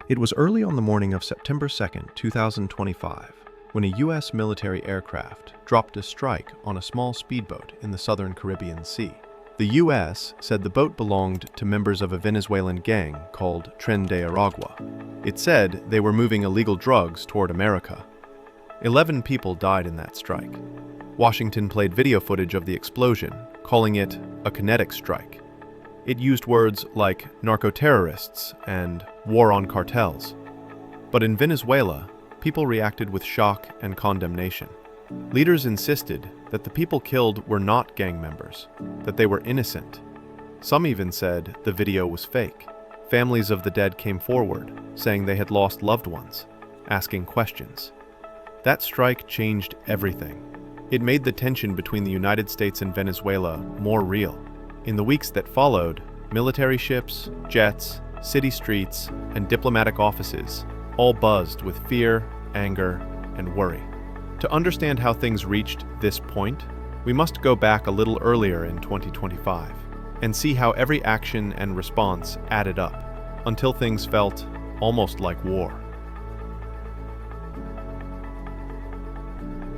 It was early on the morning of September 2nd, 2025, when a U.S. military aircraft dropped a strike on a small speedboat in the southern Caribbean Sea. The U.S. said the boat belonged to members of a Venezuelan gang called Tren de Aragua. It said they were moving illegal drugs toward America. 11 people died in that strike. Washington played video footage of the explosion, calling it a kinetic strike. It used words like narco-terrorists and war on cartels. But in Venezuela, people reacted with shock and condemnation. Leaders insisted that the people killed were not gang members, that they were innocent. Some even said the video was fake. Families of the dead came forward, saying they had lost loved ones, asking questions. That strike changed everything. It made the tension between the United States and Venezuela more real. In the weeks that followed, military ships, jets, city streets, and diplomatic offices all buzzed with fear, anger, and worry. To understand how things reached this point, we must go back a little earlier in 2025 and see how every action and response added up until things felt almost like war.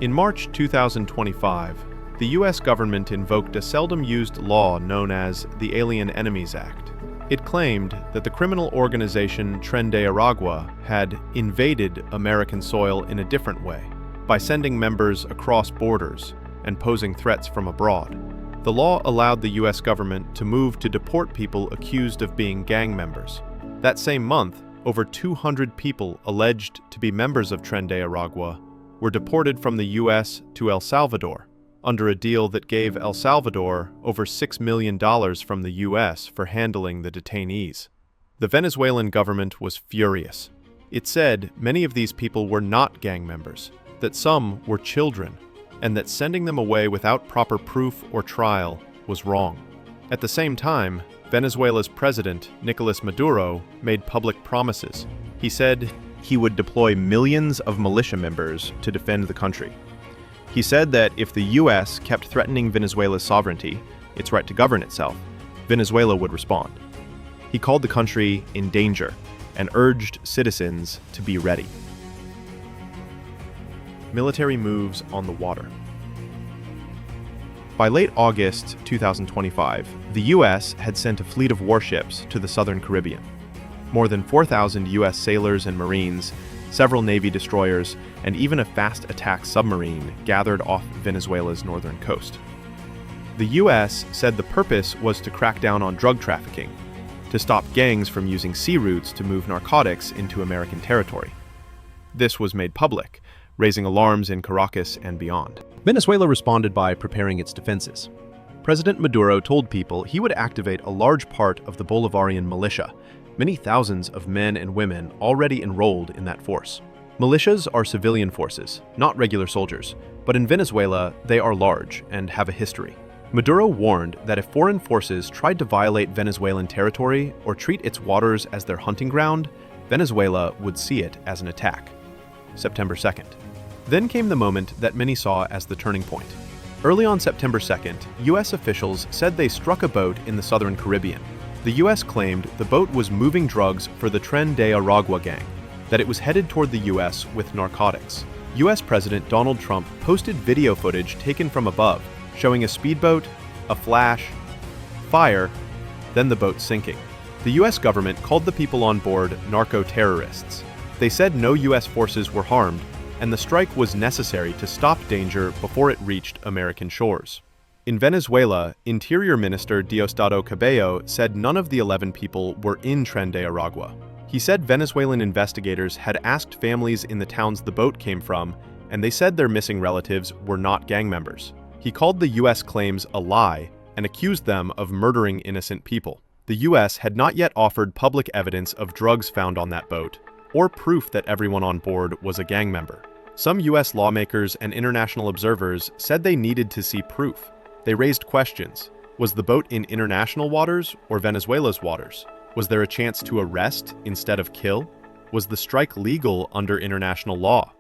In March 2025, the U.S. government invoked a seldom-used law known as the Alien Enemies Act. It claimed that the criminal organization Tren de Aragua had invaded American soil in a different way, by sending members across borders and posing threats from abroad. The law allowed the U.S. government to move to deport people accused of being gang members. That same month, over 200 people alleged to be members of Tren de Aragua were deported from the U.S. to El Salvador, under a deal that gave El Salvador over $6 million from the U.S. for handling the detainees. The Venezuelan government was furious. It said many of these people were not gang members, that some were children, and that sending them away without proper proof or trial was wrong. At the same time, Venezuela's president, Nicolás Maduro, made public promises. He said he would deploy millions of militia members to defend the country. He said that if the U.S. kept threatening Venezuela's sovereignty, its right to govern itself, Venezuela would respond. He called the country in danger and urged citizens to be ready. Military moves on the water. By late August 2025, the U.S. had sent a fleet of warships to the southern Caribbean. More than 4,000 U.S. sailors and Marines, several Navy destroyers, and even a fast attack submarine gathered off Venezuela's northern coast. The U.S. said the purpose was to crack down on drug trafficking, to stop gangs from using sea routes to move narcotics into American territory. This was made public, raising alarms in Caracas and beyond. Venezuela responded by preparing its defenses. President Maduro told people he would activate a large part of the Bolivarian militia, many thousands of men and women already enrolled in that force. Militias are civilian forces, not regular soldiers, but in Venezuela, they are large and have a history. Maduro warned that if foreign forces tried to violate Venezuelan territory or treat its waters as their hunting ground, Venezuela would see it as an attack. September 2nd. Then came the moment that many saw as the turning point. Early on September 2nd, U.S. officials said they struck a boat in the southern Caribbean. The U.S. claimed the boat was moving drugs for the Tren de Aragua gang, that it was headed toward the U.S. with narcotics. U.S. President Donald Trump posted video footage taken from above, showing a speedboat, a flash, fire, then the boat sinking. The U.S. government called the people on board narco-terrorists. They said no U.S. forces were harmed, and the strike was necessary to stop danger before it reached American shores. In Venezuela, Interior Minister Diosdado Cabello said none of the 11 people were in Tren de Aragua. He said Venezuelan investigators had asked families in the towns the boat came from, and they said their missing relatives were not gang members. He called the U.S. claims a lie and accused them of murdering innocent people. The U.S. had not yet offered public evidence of drugs found on that boat, or proof that everyone on board was a gang member. Some U.S. lawmakers and international observers said they needed to see proof. They raised questions. Was the boat in international waters or Venezuela's waters? Was there a chance to arrest instead of kill? Was the strike legal under international law?